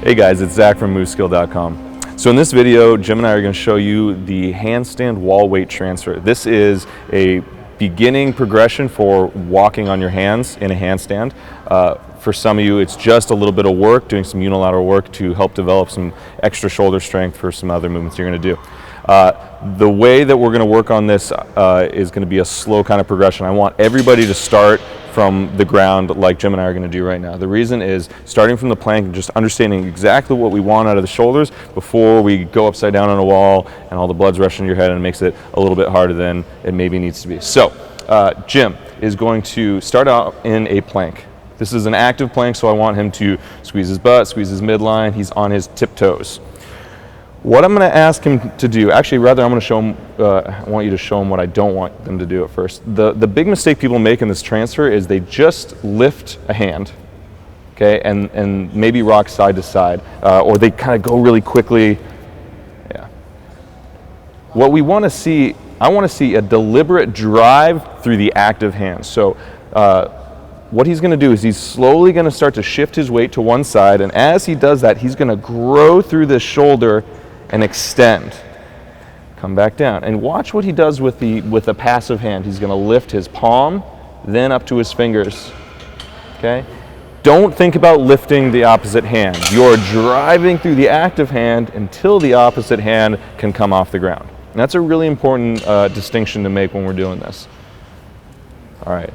Hey guys, it's Zach from moveSKILL.com. So in this video, Jim and I are going to show you the handstand wall weight transfer. This is a beginning progression for walking on your hands in a handstand. For some of you, it's just a little bit of work, doing some unilateral work to help develop some extra shoulder strength for some other movements you're going to do. The way that we're going to work on this is going to be a slow kind of progression. I want everybody to start from the ground like Jim and I are going to do right now. The reason is starting from the plank and just understanding exactly what we want out of the shoulders before we go upside down on a wall and all the blood's rushing to your head and it makes it a little bit harder than it maybe needs to be. So Jim is going to start out in a plank. This is an active plank, so I want him to squeeze his butt, squeeze his midline. He's on his tiptoes. What I'm going to ask him to do, actually rather I'm going to show him, I want you to show him what I don't want them to do at first. The big mistake people make in this transfer is they just lift a hand, okay, and maybe rock side to side, or they kind of go really quickly. Yeah. What we want to see, I want to see a deliberate drive through the active hand. So what he's going to do is he's slowly going to start to shift his weight to one side, and as he does that, he's going to grow through this shoulder and extend. Come back down and watch what he does with the passive hand. He's going to lift his palm, then up to his fingers. Okay? Don't think about lifting the opposite hand. You're driving through the active hand until the opposite hand can come off the ground. And that's a really important distinction to make when we're doing this. All right.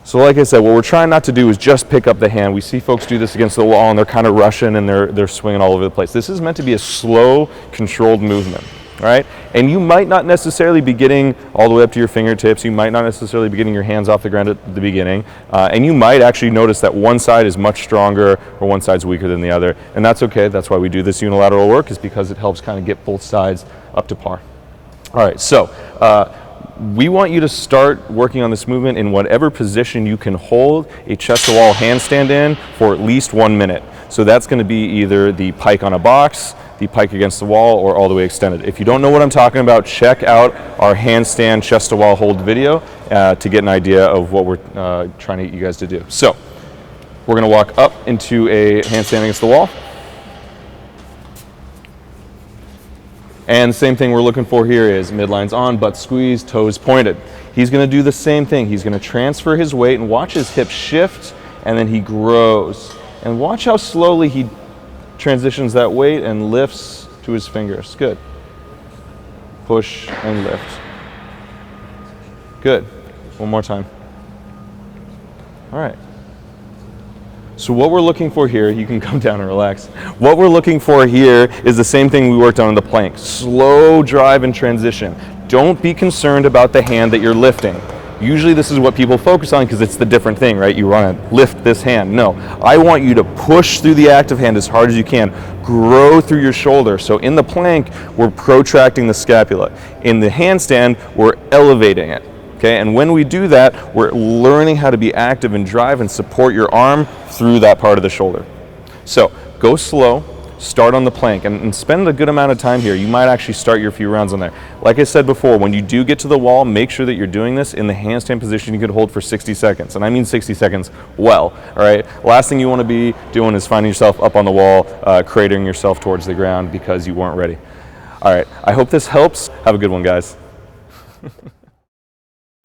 So like I said, what we're trying not to do is just pick up the hand. We see folks do this against the wall and they're kind of rushing and they're swinging all over the place. This is meant to be a slow, controlled movement, all right? And you might not necessarily be getting all the way up to your fingertips. You might not necessarily be getting your hands off the ground at the beginning. And you might actually notice that one side is much stronger or one side's weaker than the other. And that's okay. That's why we do this unilateral work, is because it helps kind of get both sides up to par. All right, so we want you to start working on this movement in whatever position you can hold a chest to wall handstand in for at least 1 minute. So that's going to be either the pike on a box, the pike against the wall, or all the way extended. If you don't know what I'm talking about, check out our handstand chest to wall hold video to get an idea of what we're trying to get you guys to do. So we're going to walk up into a handstand against the wall. And the same thing we're looking for here is midlines on, butt squeeze, toes pointed. He's going to do the same thing. He's going to transfer his weight and watch his hips shift, and then he grows. And watch how slowly he transitions that weight and lifts to his fingers. Good. Push and lift. Good. One more time. All right. So what we're looking for here, you can come down and relax. What we're looking for here is the same thing we worked on in the plank. Slow drive and transition. Don't be concerned about the hand that you're lifting. Usually this is what people focus on because it's the different thing, right? You want to lift this hand. No, I want you to push through the active hand as hard as you can. Grow through your shoulder. So in the plank, we're protracting the scapula. In the handstand, we're elevating it. Okay, and when we do that, we're learning how to be active and drive and support your arm through that part of the shoulder. So go slow, start on the plank, and spend a good amount of time here. You might actually start your few rounds on there. Like I said before, when you do get to the wall, make sure that you're doing this in the handstand position you could hold for 60 seconds. And I mean 60 seconds well, all right? Last thing you want to be doing is finding yourself up on the wall, cratering yourself towards the ground because you weren't ready. All right, I hope this helps. Have a good one, guys.